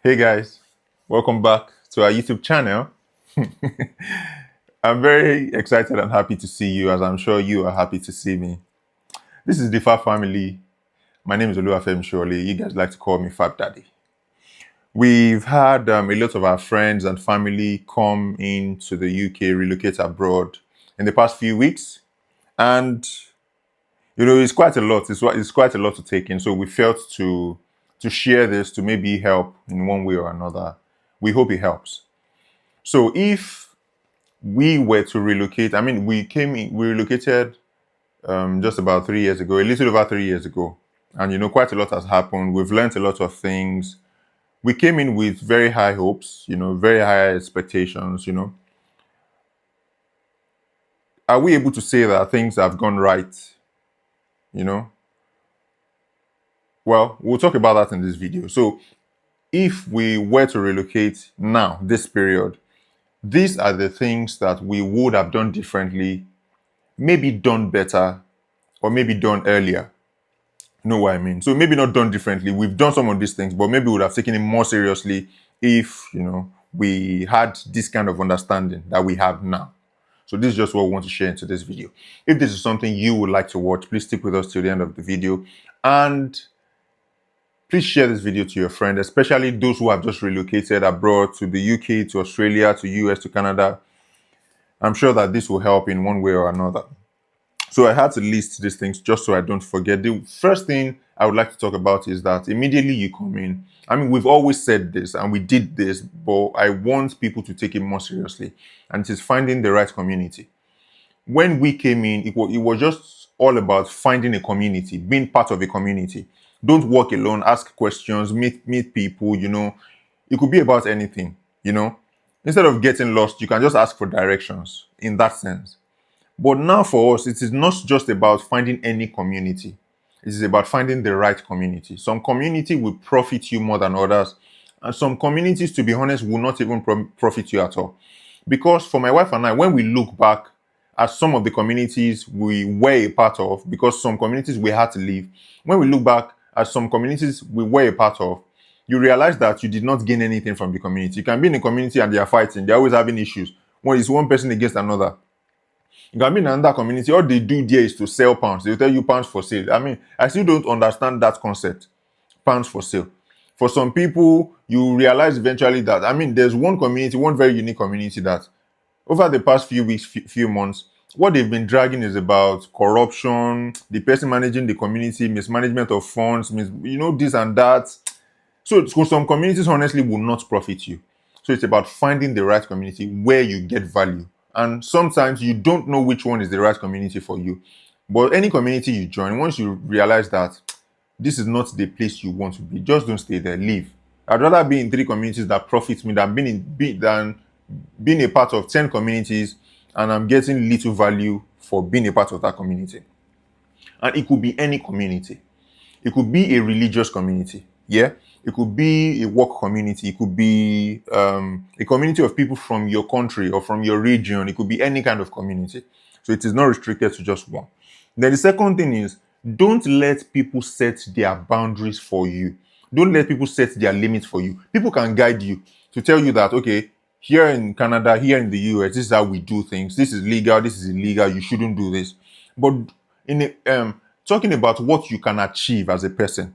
Hey guys, welcome back to our YouTube channel. I'm very excited and happy to see you, as I'm sure you are happy to see me. This is the Fab family. My name is Oluwafemi Shirley. You guys like to call me Fab Daddy. We've had a lot of our friends and family come into the UK, relocate abroad in the past few weeks, and it's quite a lot. It's quite a lot to take in. So we felt to share this to maybe help in one way or another. We hope it helps. So if we were to relocate, we relocated just about 3 years ago, a little over 3 years ago. And quite a lot has happened. We've learned a lot of things. We came in with very high hopes, very high expectations. Are we able to say that things have gone right? You know? Well, we'll talk about that in this video. So if we were to relocate now, this period, these are the things that we would have done differently, maybe done better, or maybe done earlier. You know what I mean? So maybe not done differently. We've done some of these things, but maybe we would have taken it more seriously if, we had this kind of understanding that we have now. So this is just what we want to share into this video. If this is something you would like to watch, please stick with us till the end of the video. And please share this video to your friends, especially those who have just relocated abroad to the UK, to Australia, to US, to Canada. I'm sure that this will help in one way or another. So I had to list these things just so I don't forget. The first thing I would like to talk about is that immediately you come in, we've always said this and we did this, but I want people to take it more seriously. And it is finding the right community. When we came in, it was just all about finding a community, being part of a community. Don't walk alone, ask questions, meet people, It could be about anything, Instead of getting lost, you can just ask for directions in that sense. But now for us, it is not just about finding any community. It is about finding the right community. Some community will profit you more than others. And some communities, to be honest, will not even profit you at all. Because for my wife and I, when we look back at some of the communities we were a part of, because some communities we had to leave, when we look back at some communities we were a part of, you realize that you did not gain anything from the community. You can be in a community and they are fighting. They're always having issues. When it's one person against another. You can be in another community, all they do there is to sell pounds. They'll tell you pounds for sale. I still don't understand that concept. Pounds for sale. For some people, you realize eventually that, there's one community, one very unique community that over the past few weeks, few months, what they've been dragging is about corruption, the person managing the community, mismanagement of funds, this and that. So some communities honestly will not profit you. So it's about finding the right community where you get value. And sometimes you don't know which one is the right community for you. But any community you join, once you realize that this is not the place you want to be, just don't stay there, leave. I'd rather be in 3 communities that profit me than being a part of 10 communities and I'm getting little value for being a part of that community. And it could be any community. It could be a religious community. Yeah. It could be a work community. It could be a community of people from your country or from your region. It could be any kind of community. So it is not restricted to just one. Then the second thing is, don't let people set their boundaries for you. Don't let people set their limits for you. People can guide you to tell you that, okay, here in Canada, here in the US, this is how we do things. This is legal. This is illegal. You shouldn't do this. But talking about what you can achieve as a person,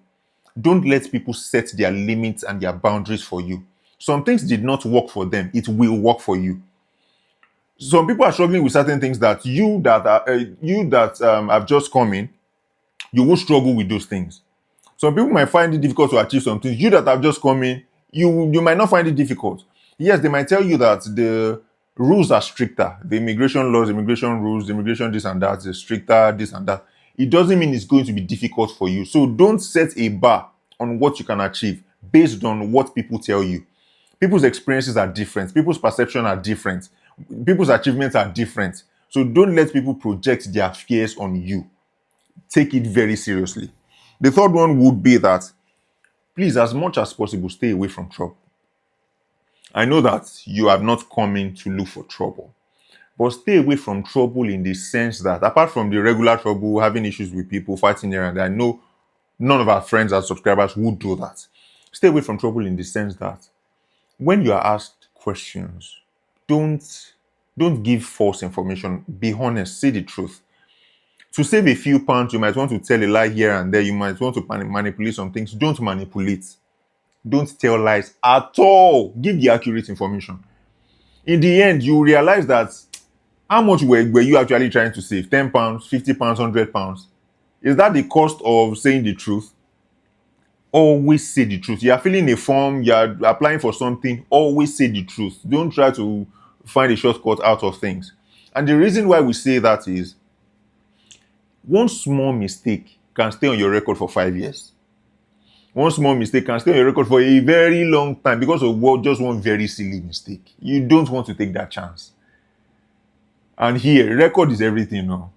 don't let people set their limits and their boundaries for you. Some things did not work for them. It will work for you. Some people are struggling with certain things that have just come in, you will struggle with those things. Some people might find it difficult to achieve some things. You that have just come in, you might not find it difficult. Yes, they might tell you that the rules are stricter. The immigration laws, immigration rules, immigration this and that is stricter, this and that. It doesn't mean it's going to be difficult for you. So don't set a bar on what you can achieve based on what people tell you. People's experiences are different. People's perception are different. People's achievements are different. So don't let people project their fears on you. Take it very seriously. The third one would be that, please, as much as possible, stay away from trouble. I know that you have not come in to look for trouble. But stay away from trouble in the sense that, apart from the regular trouble, having issues with people, fighting here and there, I know none of our friends and subscribers would do that. Stay away from trouble in the sense that when you are asked questions, don't don't give false information. Be honest, say the truth. To save a few pounds, you might want to tell a lie here and there. You might want to manipulate some things. Don't manipulate. Don't tell lies at all. Give the accurate information. In the end, you realize that how much were you actually trying to save? £10, £50, £100? Is that the cost of saying the truth? Always say the truth. You are filling a form, you are applying for something, always say the truth. Don't try to find a shortcut out of things. And the reason why we say that is one small mistake can stay on your record for 5 years. One small mistake can stay on your record for a very long time because of just one very silly mistake. You don't want to take that chance. And here, record is everything now.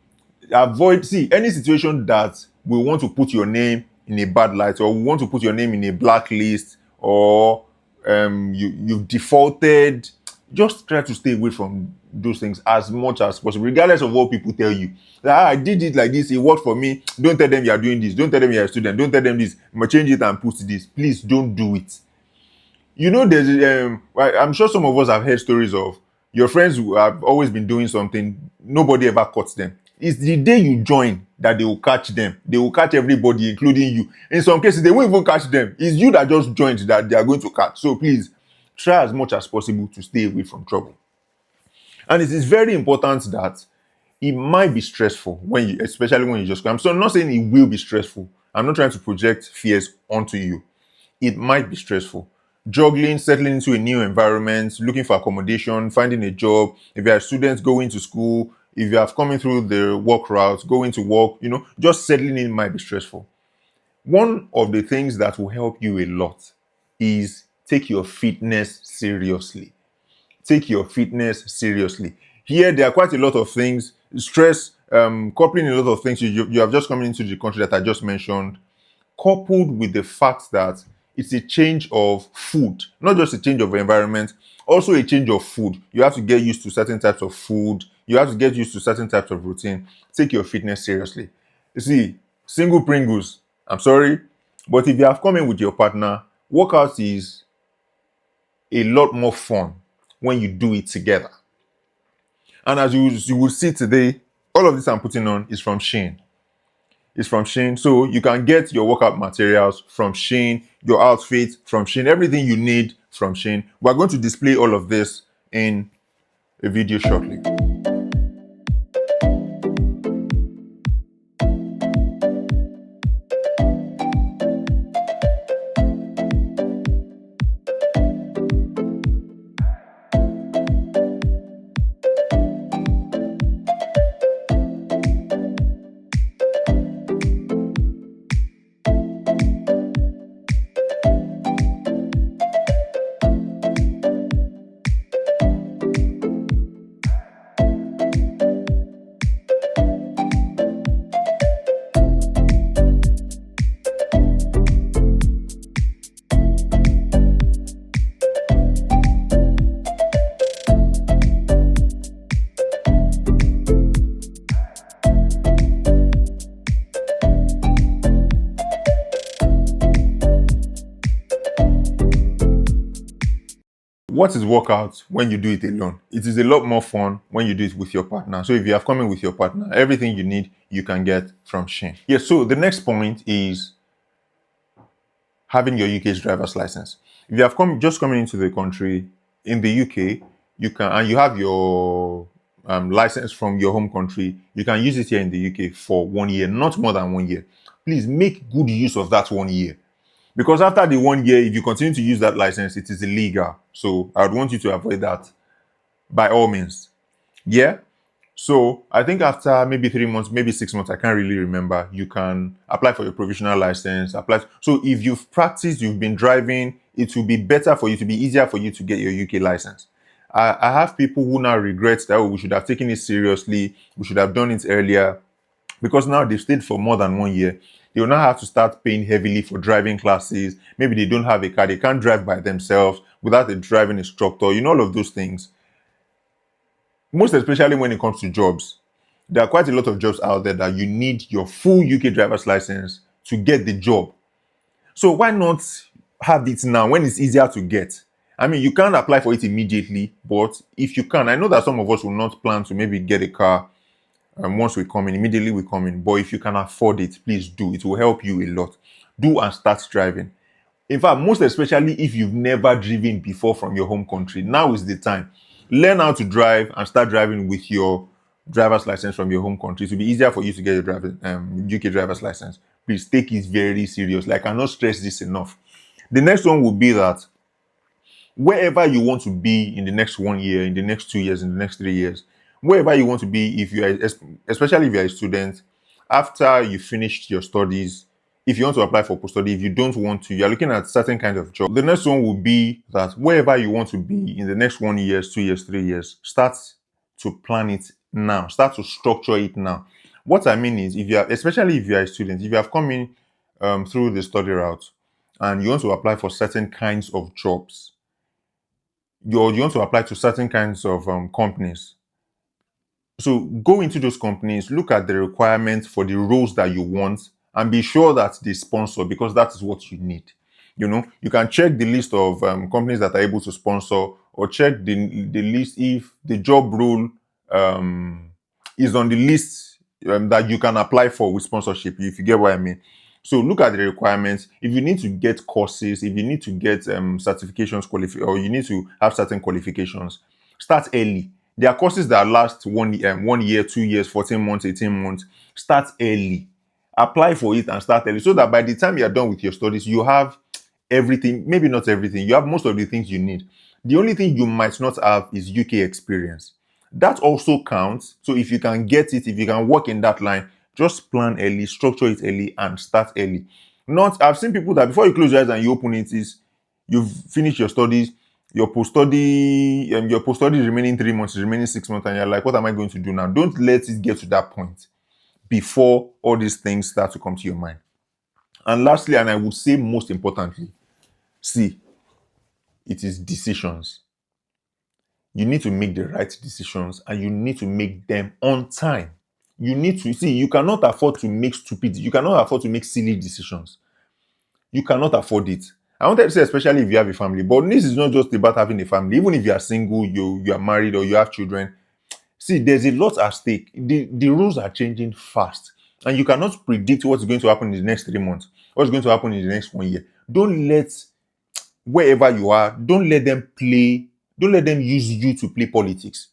See any situation that will want to put your name in a bad light, or want to put your name in a blacklist, or you've defaulted. Just try to stay away from those things as much as possible, regardless of what people tell you. I did it like this, it worked for me. Don't tell them you are doing this. Don't tell them you're a student. Don't tell them this. I'm gonna change it and put this. Please don't do it. There's I'm sure some of us have heard stories of your friends who have always been doing something, nobody ever caught them. It's the day you join that they will catch them. They will catch everybody, including you. In some cases, they won't even catch them. It's you that just joined that they are going to catch. So please, try as much as possible to stay away from trouble. And it is very important that it might be stressful especially when you just come. So I'm not saying it will be stressful. I'm not trying to project fears onto you. It might be stressful. Juggling, settling into a new environment, looking for accommodation, finding a job. If you are a student going to school, if you have coming through the work route, going to work, just settling in might be stressful. One of the things that will help you a lot is take your fitness seriously. Take your fitness seriously. Here, there are quite a lot of things. Stress, coupling a lot of things. You have just come into the country that I just mentioned, coupled with the fact that it's a change of food, not just a change of environment, also a change of food. You have to get used to certain types of food. You have to get used to certain types of routine. Take your fitness seriously. You see, single Pringles, I'm sorry, but if you have come in with your partner, workout is a lot more fun when you do it together. And as you will see today, all of this I'm putting on is from SHEIN. It's from SHEIN. So you can get your workout materials from SHEIN, your outfit from SHEIN, everything you need from SHEIN. We're going to display all of this in a video shortly. What is workout when you do it alone? It is a lot more fun when you do it with your partner. So if you have come in with your partner, everything you need, you can get from SHEIN. Yes, so the next point is having your UK's driver's license. If you have just coming into the country in the UK, you have your license from your home country, you can use it here in the UK for 1 year, not more than 1 year. Please make good use of that 1 year. Because after the 1 year, if you continue to use that license, it is illegal. So I would want you to avoid that by all means. Yeah. So I think after maybe 3 months, maybe 6 months, I can't really remember, you can apply for your provisional license. So if you've practiced, you've been driving, it will be better for you, to be easier for you to get your UK license. I have people who now regret that, we should have taken it seriously. We should have done it earlier, because now they've stayed for more than 1 year. They will now have to start paying heavily for driving classes. Maybe they don't have a car. They can't drive by themselves without a driving instructor. All of those things. Most especially when it comes to jobs. There are quite a lot of jobs out there that you need your full UK driver's license to get the job. So why not have it now when it's easier to get. I mean, you can't apply for it immediately, but if you can, I know that some of us will not plan to maybe get a car once we come in, immediately we come in. But if you can afford it, please do. It will help you a lot. Do and start driving. In fact, most especially if you've never driven before from your home country, now is the time. Learn how to drive and start driving with your driver's license from your home country. It will be easier for you to get your UK driver's license. Please take it very seriously. I cannot stress this enough. The next one will be that wherever you want to be in the next 1 year, in the next 2 years, in the next 3 years, wherever you want to be, if you are, especially if you are a student, after you finished your studies, if you want to apply for post-study, if you don't want to, you're looking at certain kind of job. The next one will be that wherever you want to be in the next 1 year, 2 years, 3 years, start to plan it now. Start to structure it now. What I mean is, if you are, especially if you are a student, if you have come in through the study route and you want to apply for certain kinds of jobs, you want to apply to certain kinds of companies. So go into those companies, look at the requirements for the roles that you want, and be sure that they sponsor, because that is what you need. You can check the list of companies that are able to sponsor, or check the list if the job role is on the list that you can apply for with sponsorship, if you get what I mean. So look at the requirements. If you need to get courses, if you need to get certifications, or you need to have certain qualifications, start early. There are courses that last 1 year, 2 years, 14 months, 18 months. Start early. Apply for it and start early, so that by the time you are done with your studies, you have everything. Maybe not everything. You have most of the things you need. The only thing you might not have is UK experience. That also counts. So if you can get it, if you can work in that line, just plan early, structure it early, and start early. I've seen people that before you close your eyes and you open it, is you've finished your studies, your post-study is remaining 3 months, is remaining 6 months, and you're like, what am I going to do now? Don't let it get to that point before all these things start to come to your mind. And lastly, and I would say most importantly, see, it is decisions. You need to make the right decisions, and you need to make them on time. You need to see, you cannot afford to make you cannot afford to make silly decisions. You cannot afford it. I wanted to say, especially if you have a family, but this is not just about having a family. Even if you are single, you are married, or you have children, see, there's a lot at stake. The rules are changing fast, and you cannot predict what's going to happen in the next 3 months, what's going to happen in the next 1 year. Don't let, wherever you are, don't let them use you to play politics.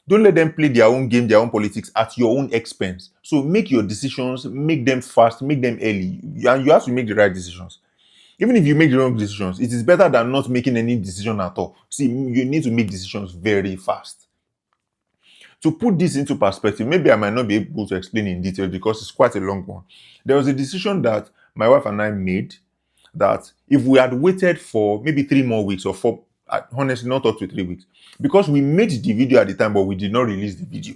Don't let them play their own game, their own politics at your own expense. So make your decisions, make them fast, make them early, and you have to make the right decisions. Even if you make the wrong decisions, it is better than not making any decision at all. See, you need to make decisions very fast. To put this into perspective, maybe I might not be able to explain in detail because it's quite a long one. There was a decision that my wife and I made, that if we had waited for maybe 3 more weeks, or four, honestly, not up to 3 weeks, because we made the video at the time, but we did not release the video.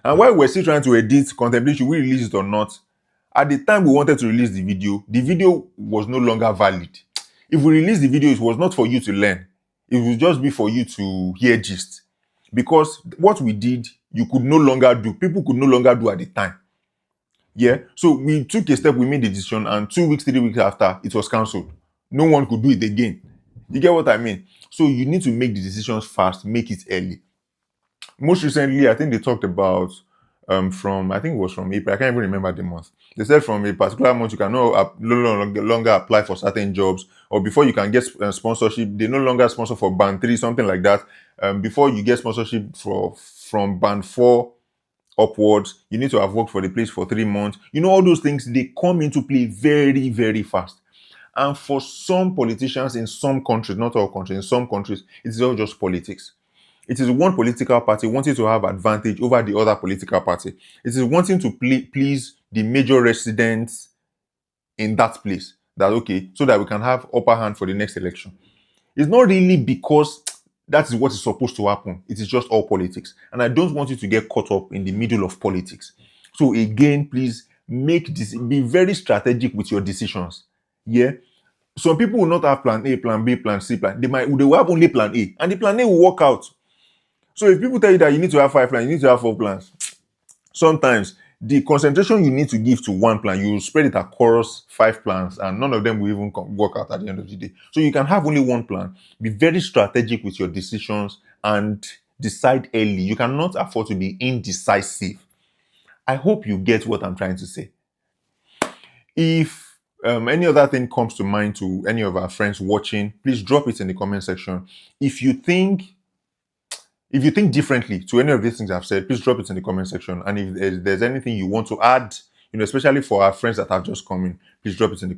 And while we're still trying to edit, contemplate, should we release it or not? At the time we wanted to release the video was no longer valid. If we release the video, it was not for you to learn. It would just be for you to hear gist. Because what we did, you could no longer do. People could no longer do at the time. Yeah. So we took a step, we made the decision, and 2 weeks, 3 weeks after, it was cancelled. No one could do it again. You get what I mean? So you need to make the decisions fast, make it early. Most recently, I think they talked about I think it was from April. I can't even remember the month. They said from a particular month you can no longer apply for certain jobs, or before you can get sponsorship, they no longer sponsor for band 3, something like that. Before you get sponsorship from band 4 upwards, you need to have worked for the place for 3 months. All those things, they come into play very, very fast. And for some politicians in some countries, not all countries, in some countries, it's all just politics. It is one political party wanting to have advantage over the other political party. It is wanting to please the major residents in that place. That, okay, so that we can have upper hand for the next election. It's not really because that is what is supposed to happen. It is just all politics. And I don't want you to get caught up in the middle of politics. So again, please be very strategic with your decisions. Yeah. Some people will not have plan A, plan B, plan C, they will have only plan A, and the plan A will work out. So if people tell you that you need to have 5 plans, you need to have 4 plans, sometimes the concentration you need to give to one plan, you spread it across 5 plans, and none of them will even work out at the end of the day. So you can have only one plan. Be very strategic with your decisions and decide early. You cannot afford to be indecisive. I hope you get what I'm trying to say. If any other thing comes to mind to any of our friends watching, please drop it in the comment section. If you think differently to any of these things I've said, please drop it in the comment section. And if there's anything you want to add, especially for our friends that have just come in, please drop it in the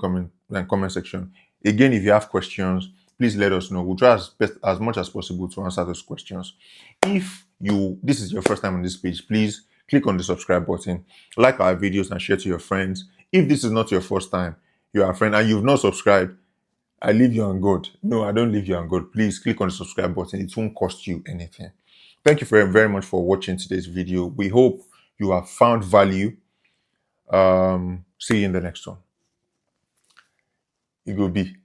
comment section. Again, if you have questions, please let us know. We'll try as much as possible to answer those questions. If this is your first time on this page, please click on the subscribe button, like our videos, and share to your friends. If this is not your first time, you're a friend and you've not subscribed, I leave you on God. No, I don't leave you on God. Please click on the subscribe button. It won't cost you anything. Thank you very, very much for watching today's video. We hope you have found value. See you in the next one. It will be.